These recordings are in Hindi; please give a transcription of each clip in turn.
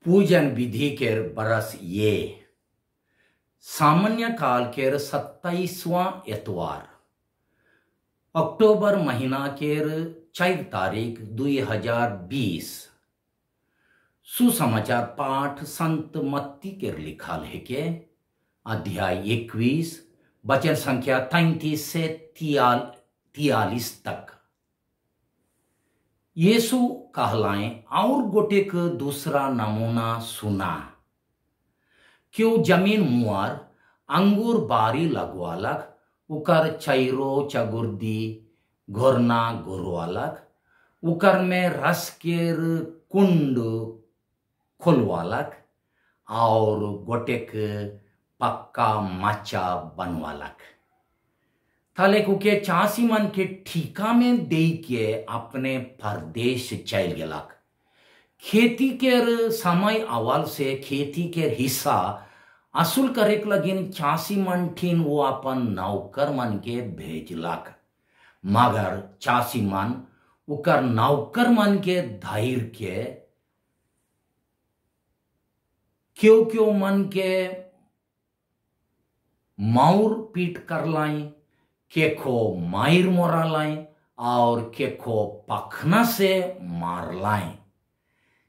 पूजन विधि केर बरस ये सामान्य काल केर 27वां एतवार अक्टूबर महीना केर 4 तारीख 2020 सुसमाचार पाठ संत मत्ती केर लिखाल है के अध्याय 21 वचन संख्या 33 से 43 तक। यीशु कहलाएं और गोटेक दूसरा नमूना सुना। क्यों जमीन मुआर अंगूर बारी लगवालक, उकर चैरो चगुर्दी घोरना घोरवालक, उकर में रस केर कुंड खोलवालक और गोटेक पक्का माचा बनवालक। थाले कुके चासी मन के ठीका में दे के अपने परदेश चल गेलक। खेती केर समय अवल से खेती केर हिस्सा असूल करे लगिन चासी मन ठीन वो अपन नौकर मन के भेजलक, मगर चासी मन उकर नौकर मन के धैर्य के क्यों क्यों मन के माउर पीट कर लाई, केखो मायर मोरा लाई और केखो पखना से मार लाई।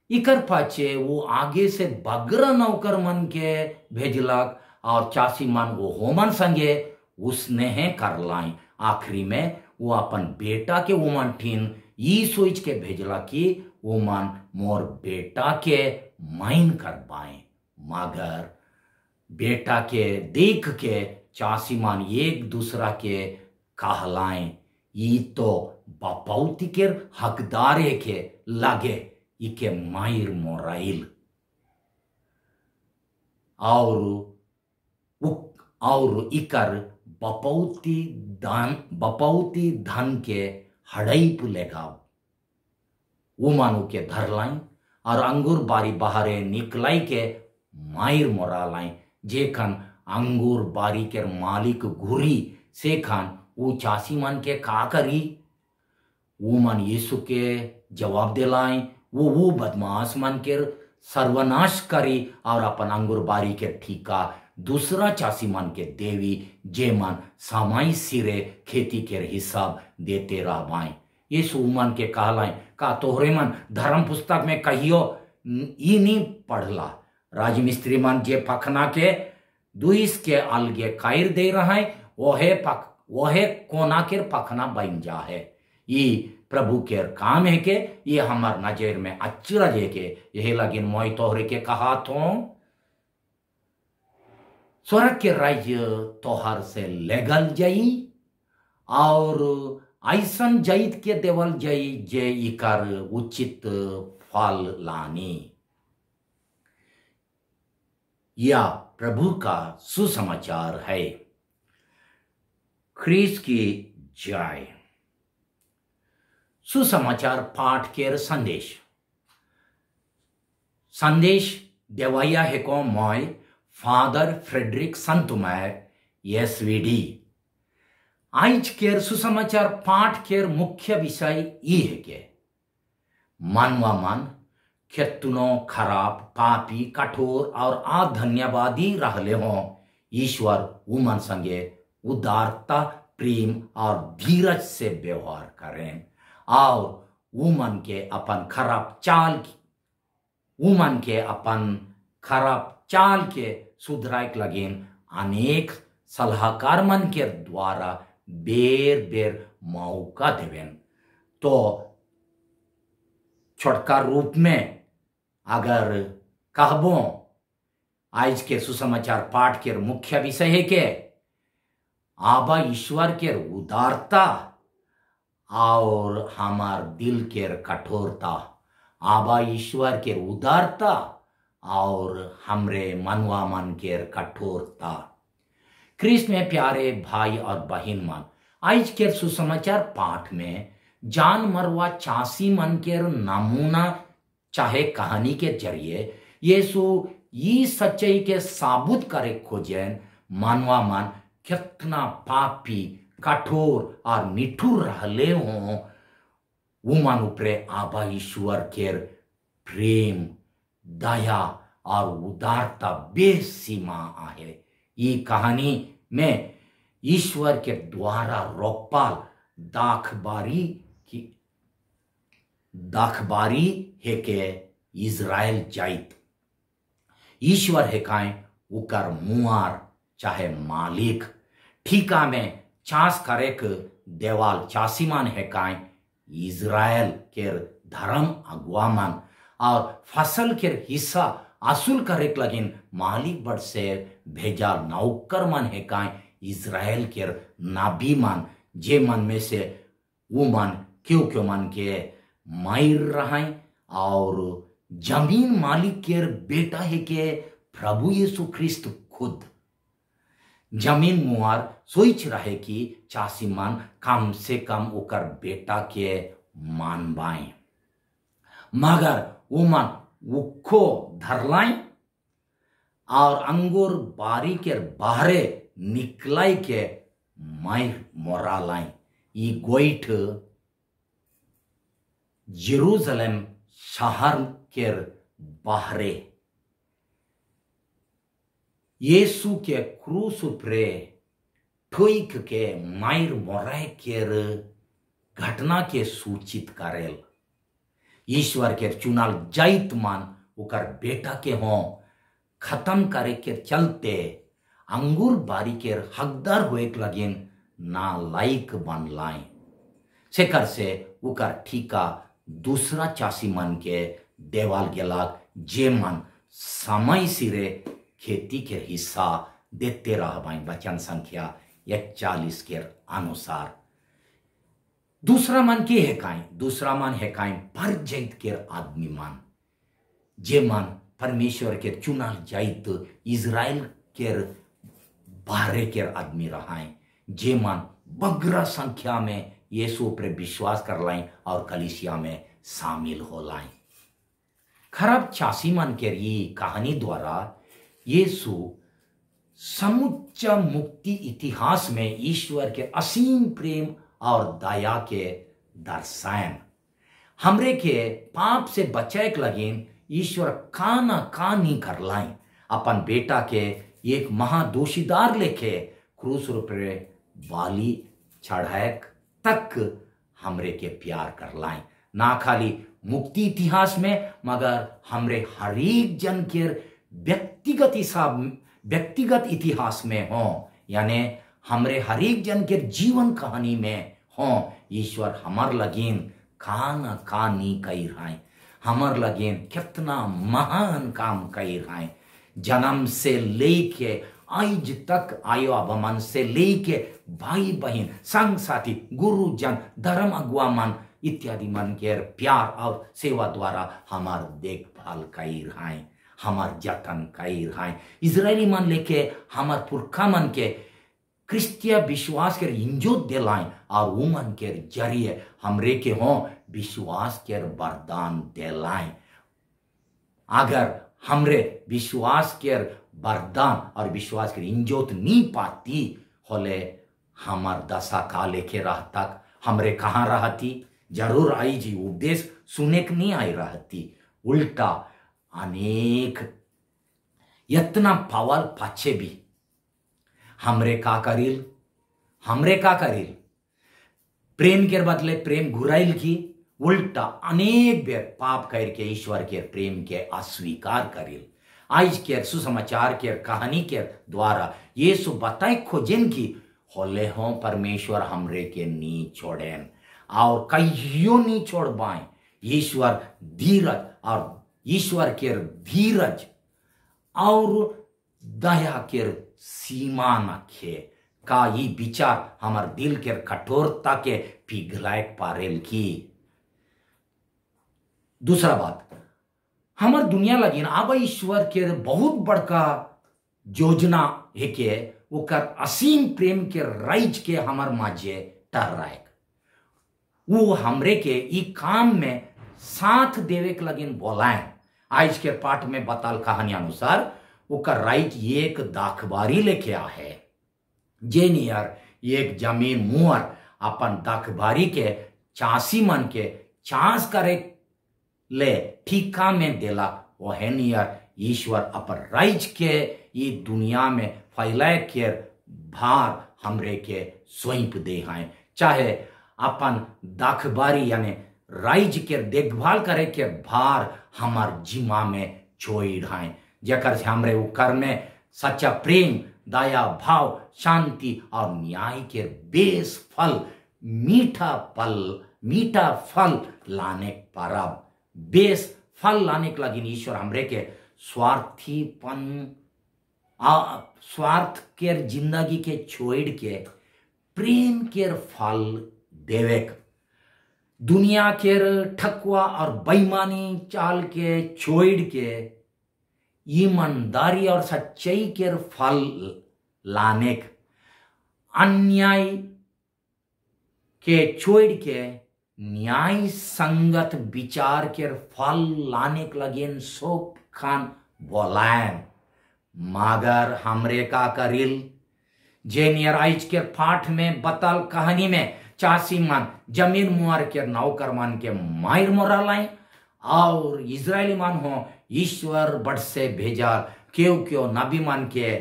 इकर पाचे वो आगे से बगरा नौकर मन के भेजलक और चासी मन वो होमन संगे उसने है कर लाई। आखिरी में वो अपन बेटा के उमन ठीन ई सोच के भेजला कि उमन मोर बेटा के माइन कर पाए, मगर बेटा के देख के चासी मान एक दूसरा के कहलाएं ई तो बपौती के हकदारे के लगे इके मायर मोराइल और इकर बपौती धन के हड़ई लेगा उमानु के धर लाई और अंगूर बारी बाहरे निकलाई के मायर मोरा लाई। जेखन अंगूर बारी के मालिक घुरी से खान वो चासी मन के का करी। वो मन यीशु के जवाब दिलाई वो बदमाश मन के सर्वनाश करी और अपन अंगूर बारी के ठीका दूसरा चासी मन के देवी, जे मन समाई सिरे खेती के हिसाब देते रहबाई। यीशु मन के कहलाई का तोहरे मन धर्म पुस्तक में कहियो ई नहीं पढ़ला, राजमिस्त्री मन जे पखना के दुइस के अलगे कायर दे रहा है वहे कोना के पखना बन जा है। ये प्रभु के काम है के ये हमार नजर में अचरज है के यही लगिन मोई तोहरे के कहा तो स्वर्ग के राज्य तोहर से लेगल जाई और ऐसन जईत के देवल जाई जे इकर उचित फल लानी। या प्रभु का सुसमाचार है। ख्रीस की जय। सुसमाचार पाठ केर संदेश देवाया है को मोय फादर फ्रेडरिक संतुमैर एसवीडी। आज केर सुसमाचार पाठ केर मुख्य विषय ये है के मानवा मन केतनो खराब पापी कठोर और अधन्यवादी रहले हो, ईश्वर उमन संगे उदारता प्रेम और धीरज से व्यवहार करें और उमन के अपन खराब चाल के सुधराए लगेन अनेक सलाहकार मन के द्वारा बेर बेर मौका देवेन। तो छोटका रूप में अगर कहबो आज के सुसमाचार पाठ के मुख्य विषय है के आबा ईश्वर के उदारता और हमार दिल के कठोरता, आबा ईश्वर के उदारता और हमरे मनवा मन के कठोरता। ख्रीस्त में प्यारे भाई और बहन मन, आज के सुसमाचार पाठ में जान मरवा चासी मन के नमूना चाहे कहानी के जरिए यीशु ये सच्चाई के साबुत करे खोजेन मानवा मन कितना पापी कठोर और निठुर रहले हो। वो मन उपरे आबा ईश्वर के प्रेम दया और उदारता बेसीमा आहे। ये कहानी में ईश्वर के द्वारा रोकपाल दाखबारी है के इज़राइल जाइत। ईश्वर है काए उकर मुआर चाहे मालिक ठीका में चास करेक देवाल चासीमान है काए इज़राइल के धर्म अगुआमान और फसल के हिस्सा आसुल करेक लगिन मालिक बड़ से भेजा नौकर मन है काए इज़राइल के नाबी मन जे मन में से वो मन क्यों मन के मायर रहाय और जमीन मालिक के बेटा है के प्रभु यीशु ख्रिस्त खुद जमीन मुआर सोच रहे कि चासी मन कम से कम ओकर बेटा के मानबाएं मगर वो मन उखो धरलाई और अंगूर बारी के बाहरे निकलाई के मायर मोरालाई। ये गोइठ जेरूसलम शहर के बाहरे यीशु के क्रूस उपरे ठोइक के मायर मोराय के घटना के सूचित करेल। ईश्वर के चुनाल जाइत मान उकर बेटा के हों खत्म करे के चलते अंगूर बारी के हकदार हुए लगिन ना लाइक बन लाए सेकर से उकर ठीका दूसरा चासी मन के देवाल गेलाग जे मन समय सिरे खेती के हिस्सा देते रह बाई। वचन संख्या 41 के अनुसार दूसरा मन के है काई दूसरा मन है काई पर जैत के आदमी मन जे मन परमेश्वर के चुनाल जाइत इज़राइल के बाहरे के आदमी रहाए जे मन बगरा संख्या में यीशु पर विश्वास कर लाई और कलीसिया में शामिल हो लाई। खराब चासी मन के ये कहानी द्वारा यीशु समुच्चा मुक्ति इतिहास में ईश्वर के असीम प्रेम और दया के दर्शायन हमरे के पाप से बचाए लगिन ईश्वर काना कानी कर लाई अपन बेटा के एक महादोषीदार लेके क्रूस पर बाली चढ़ाएक तक हमरे के प्यार कर लाई। ना खाली मुक्ति इतिहास में मगर हमरे हरेक जन के व्यक्तिगत इतिहास में हो यानी हमरे हरेक जन के जीवन कहानी में हो ईश्वर हमर लगीन कान कानी कई रहा हमर लगीन कितना महान काम कई रहा जन्म से लेके आज तक आयो अबमन से लेके भाई बहन संग साथी गुरुजन धर्म अगुआ मन इत्यादि मन के प्यार और सेवा द्वारा हमार देखभाल कई रहा हमार जतन कई रहा इजरायली मन लेके हमार पुरखा मन के क्रिस्तिया विश्वास के इंजोत दिलाएं और वो मन के जरिए हमरे के हों विश्वास के वरदान दिलाएं। अगर हमरे विश्वास के वरदान और विश्वास के इंजोत नहीं पाती होले हमार दशा का लेके रह तक हमरे कहाँ रहती जरूर आई जी उपदेश सुने के नहीं आई रहती उल्टा अनेक यत्ना पावल पाछे भी हमरे का करिल प्रेम के बदले प्रेम घुराइल की उल्टा अनेक बेर पाप करके ईश्वर के प्रेम के अस्वीकार करिल। आज के सुसमाचार के कहानी के द्वारा यीशु बताए खोजन की होले हो परमेश्वर हमरे के नी छोड़ेन और कहियो नी छोड़ पाए। ईश्वर धीरज और ईश्वर के धीरज और दया के सीमा नखे का ये विचार हमार दिल के कठोरता के पिघलाए पारेल की। दूसरा बात हमार दुनिया लगी अब ईश्वर के बहुत बड़का योजना है के ओकर असीम प्रेम के राइज के हमार माझे टहराए वो हमरे के ई काम में साथ देवे के लगिन बोलाए। आज के पाठ में बताल कहानी अनुसार ओकर राइज एक दाखबारी लेके आ है जे नियर एक जमीन मुहर अपन दाखबारी के चासी मन के चांस करे ले ठीका में देला वहनियर ईश्वर अपर राइज के ये दुनिया में फैलाए के भार हमरे के सौंप दे हैं। चाहे अपन दाखबारी यानी राइज के देखभाल करे के भार हमार जिम्मा में छोड़ हैं, जकर से हमरे उकर में सच्चा प्रेम, दया भाव, शांति और न्याय के बेस फल, मीठा फल लाने परब। बेस फल लाने के लगी ईश्वर हमरे के स्वार्थ के जिंदगी के छोड़ के प्रेम के फल देवे, दुनिया के ठकुआ और बेईमानी चाल के छोड़ के ईमानदारी और सच्चाई के फल लाने, अन्याय के छोड़ के न्याय संगत विचार के फल लाने के लगे सब खान बोलायन। मगर हमरे का करिल जे नियराइज के पाठ में बतल कहानी में चासी मन जमीन मुआर के नौकर मन के मायर मोरा लाई और इजरायली मन हो ईश्वर बड़ से भेजा क्यों नबी मन के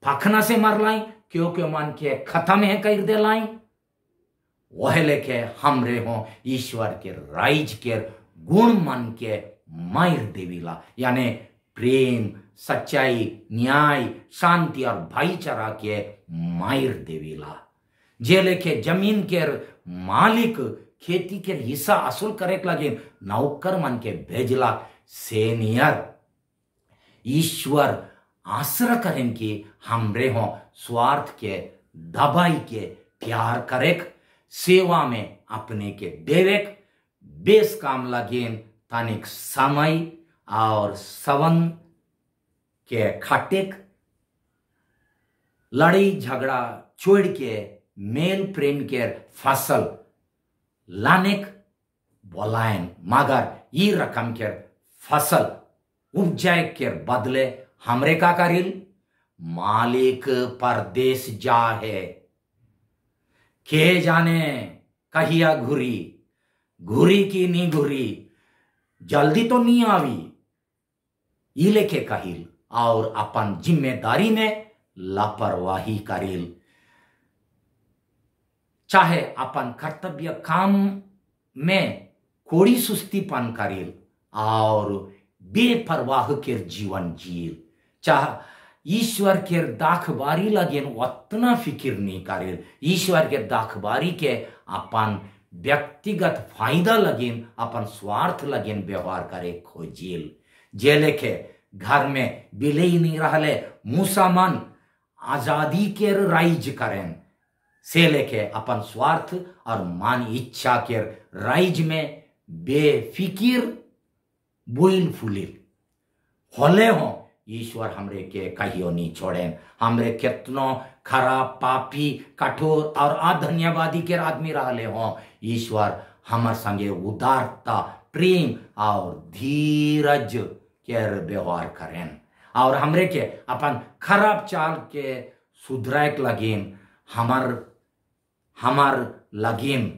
फखना से मर लाई, क्यों मन के खत्म है कर दे लाई। वह लेके हमरे हो ईश्वर के राइज के गुण मन के मायर देविला, यानी प्रेम, सच्चाई, न्याय, शांति और भाईचारा के मायर देविला। जे लेके जमीन के मालिक खेती के हिस्सा असूल करे लगे नौकर मन के भेजला सेनियर ईश्वर आश्रय करें कि हमरे हो स्वार्थ के दबाई के प्यार करे, सेवा में अपने के देवेक, बेस काम लगेन तनिक समय और सवन के खटेक, लड़ाई झगड़ा छोड़ के मेल प्रेम के फसल लानेक बोलायन। मगर ये रकम के फसल उपजाए के बदले हमरे का करिल मालिक परदेश जा है, के जाने कहिया घुरी की नहीं घुरी, जल्दी तो नहीं आवी, ये लेके कहिल और अपन जिम्मेदारी में लापरवाही करिल। चाहे अपन कर्तव्य काम में कोड़ी सुस्तीपन करिल और बेपरवाह के जीवन जील, चाहे ईश्वर के दाखबारी लगेन उतना फिक्र नहीं करिल, ईश्वर के दाखबारी के अपन व्यक्तिगत फायदा लगेन, अपन स्वार्थ लगेन व्यवहार करे खोजिल। जे लेके घर में बिलई नहीं रहले मूसा मन आजादी के राइज करें, से लेके अपन स्वार्थ और मान इच्छा के राइज में बेफिकिर बुइल फुलिल होले हो। ईश्वर हमरे के कहियो नहीं छोड़े, हमरे कितनो खराब, पापी, कठोर और अधन्यवादी के आदमी रहले हो, ईश्वर हमर संगे उदारता, प्रेम और धीरज के व्यवहार करें और हमरे के अपन खराब चाल के सुधराए लगेन, हमार लगेन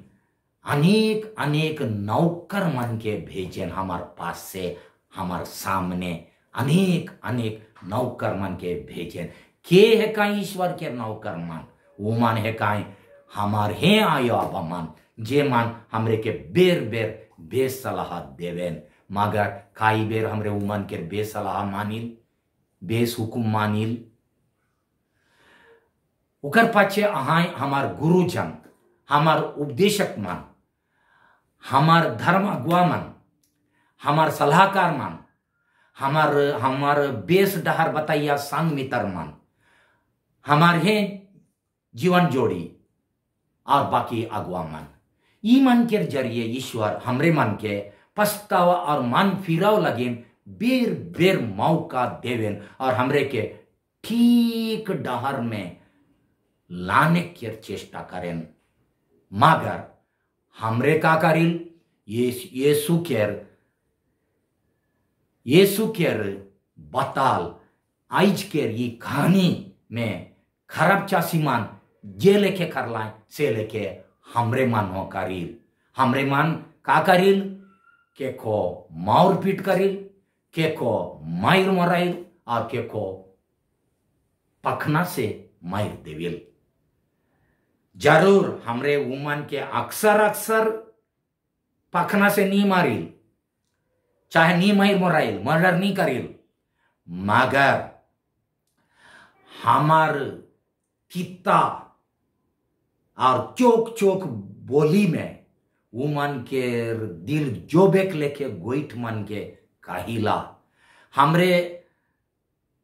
अनेक अनेक नौकर मन के भेजन हमार पास से, हमार सामने अनेक अनेक नौकर मन के भेजन। के है का ईश्वर के नौकर मन, वो मन है का हमार हे आयो अब मन, जे मन हमरे के बेर बेर बेसलाह देवेन। मगर काई बेर हमरे उमन के बेसलाह मानिल, बेस हुकुम मानिल। उकर पाछे अहाय हमार गुरुजन, हमार उपदेशक मन, हमार धर्म अगुआ मन, हमार सलाहकार मन, हमार बेस डहर बताइया संग मित्र मन, हमार हे जीवन जोड़ी और बाकी अगुआ मन, ई मन के जरिए ईश्वर हमरे मन के पछतावा और मन फिराव लगेन बेर बेर मौका देवेन और हमरे के ठीक डहर में लाने की चेष्टा करें। मगर हमरे का करिल यीशु केर बताल आइज केर ये कहानी में खराब चासी मन जे लेके करलाए से लेके हमरे मन हो करिल, हमरे मन का करिल के को मार पीट करिल, के को मायर मराइल और के को पखना से मायर देविल। जरूर हमरे वुमन के अक्सर अक्सर पखना से नहीं मारिल, चाहे नहीं मायर मराइल, मर्डर नहीं करिल, मगर हमार किता और चोक चोक बोली में वुमन के दिल जोबेक लेके गोइठ मन के काहिला, हमरे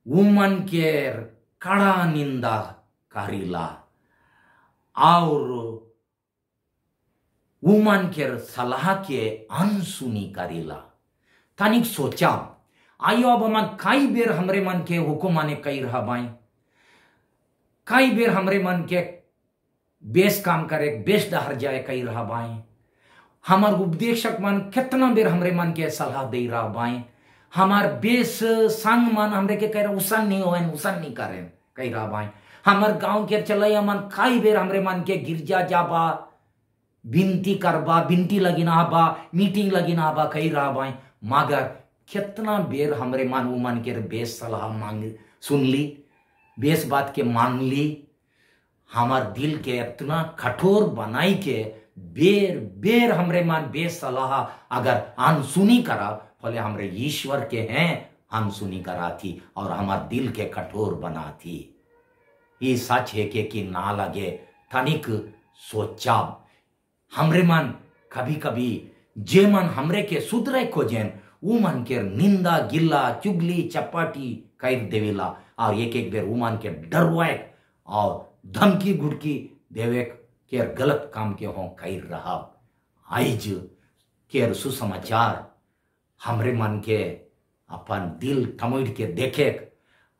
वुमन के कड़ा निंदा करिला और वुमन के सलाह के अनसुनी करिला। तनिक सोचा आयो अब मन कई बेर हमरे मन के हुकुम ने कई रहा बाई, कई बेर हमरे मन के बेस काम करे बेस डहर जाए कई रहा बाई, हमार उपदेशक मन कितना बेर हमरे मन के सलाह दे रहा बाई, हमार बेस संग मन हमरे के कह रहा उसन नहीं होए उसन नहीं करें कही रहा बाई, हमार गांव के चलैया मन कई बेर हमरे मन के गिरजा जाबा बिनती करबा, बिनती लगिना बा, मीटिंग लगिना बा कही रहा बाई, मगर कितना बेर हमरे मन उमन के बेस सलाह मांग सुन ली, बेस बात के मान ली, हमार दिल के इतना कठोर बनाई के बेर बेर हमरे मन बेस सलाह अगर अनसुनी करा, भले हमरे ईश्वर के हैं अनसुनी करा थी और हमार दिल के कठोर बना थी। ये सच है कि ना लगे तनिक सोचा हमरे मन कभी कभी जे मन हमरे के सुधरे खोजेन वो मन के निंदा गिल्ला चुगली चपाटी कर देवेला और एक एक बेर उमन के डरवाए और धमकी गुड़की देवे के गलत काम के हों कर रहा। आइज के सुसमाचार हमरे मन के अपन दिल थमोड़ के देखे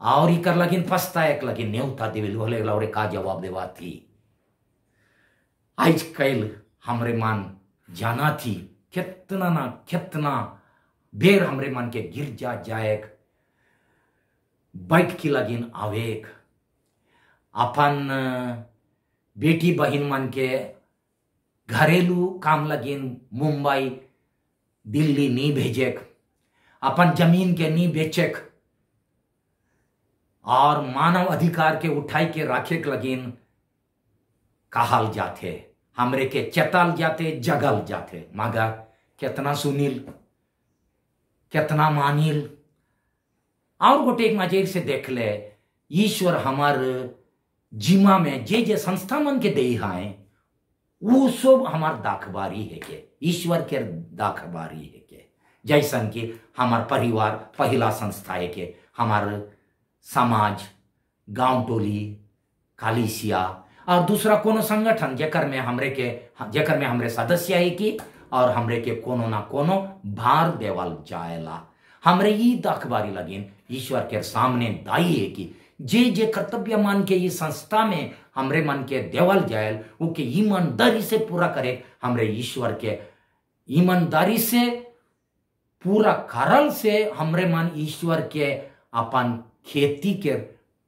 और इकर लगिन पछताए लगिन न्योता देवे होले लौरे का जवाब देवा थी। आज कैल हमरे मन जाना थी कितना ना कितना बेर हमरे मन के गिर जाए बैठ की लगिन आवेक अपन बेटी बहन मन के घरेलू काम लगिन मुंबई दिल्ली नहीं भेजेक, अपन जमीन के नहीं बेचेक और मानव अधिकार के उठाई के राखे लगिन कहल जाते, हमरे के चतल जाते जगल जाते, मगर कितना सुनील कितना मानिल। और गोटे एक नजर से देख ले ईश्वर हमार जिम्मा में जे जे संस्था मन के दे हैं वो सब हमार दाखबारी है के ईश्वर के दाखबारी है के, जैसन कि हमार परिवार पहला संस्था है के, हमार समाज गांव टोली कालीसिया और दूसरा कोनो संगठन जेकर में हमरे सदस्य है कि और हमरे के कोनो ना कोनो भार देवल जाएला। हमरे ये दाखबारी लगिन ईश्वर के सामने दाई है कि जे जे कर्तव्य मान के ये संस्था में हमरे मन के देवल जायल वो के ईमानदारी से पूरा करे, हमरे ईश्वर के ईमानदारी से पूरा करल से हमरे मन ईश्वर के अपन खेती के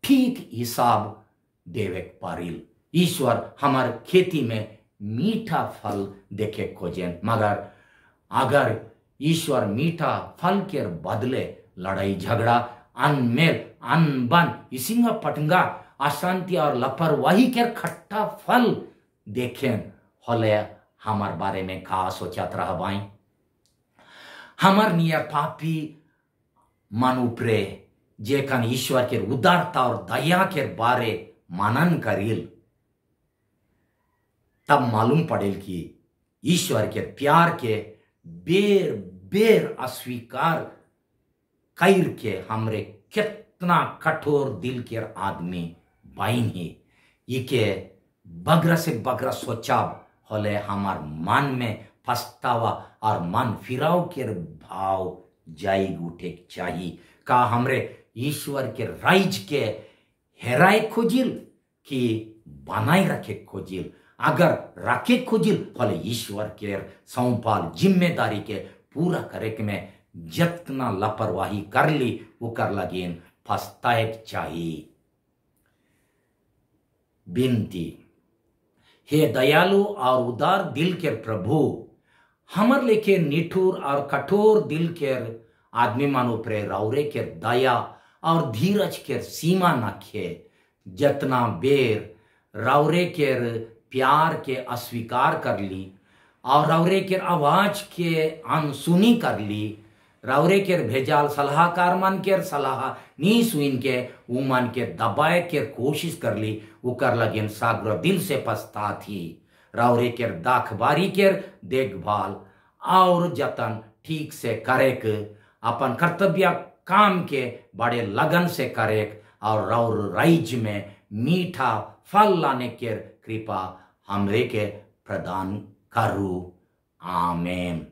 ठीक हिसाब देवे पारिल। ईश्वर हमार खेती में मीठा फल देखे खोजें, मगर अगर ईश्वर मीठा फल के बदले लड़ाई झगड़ा अनमेल अनबन इसिंगा पटंगा अशांति और लापरवाही के खट्टा फल देखें होले हमार बारे में का सोचत रह बाई। हमार नियर पापी मन उपरे जेकन ईश्वर के उदारता और दया के बारे मनन करिल, तब मालूम पड़ेल कि ईश्वर के प्यार के बेर बेर अस्वीकार कर के हमरे कितना कठोर दिल के आदमी बाइन ही इके बगरा से बगरा सोचा होले हमार मन में पछतावा और मन फिराव के भाव जाई उठे चाहिए। का हमरे ईश्वर के राइज के हेराए खोजिल कि बनाए रखे खोजिल, अगर रखे खोजिल भले ईश्वर के सौंपाल जिम्मेदारी के पूरा करे के में जितना लापरवाही कर ली वो कर लगिन फस्ताए चाहिए। बिनती, हे दयालु और उदार दिल के प्रभु, हमर लेके निठुर और कठोर दिल के आदमी मानो प्रे रावरे के दया और धीरज के सीमा नखे। जतना बेर रावरे के प्यार के अस्वीकार कर ली और रावरे के आवाज के अनसुनी कर ली, रावरे के भेजाल सलाहकार मन के सलाह नी सुन के उ मन के दबाए के कोशिश कर ली, वो कर लगिन साग्र दिल से पछता थी। रावरे के दाखबारी के देखभाल और जतन ठीक से करेक, अपन कर्तव्य काम के बड़े लगन से करेक और राउर राइज में मीठा फल लाने के कृपा हमरे के प्रदान करू। आमेन।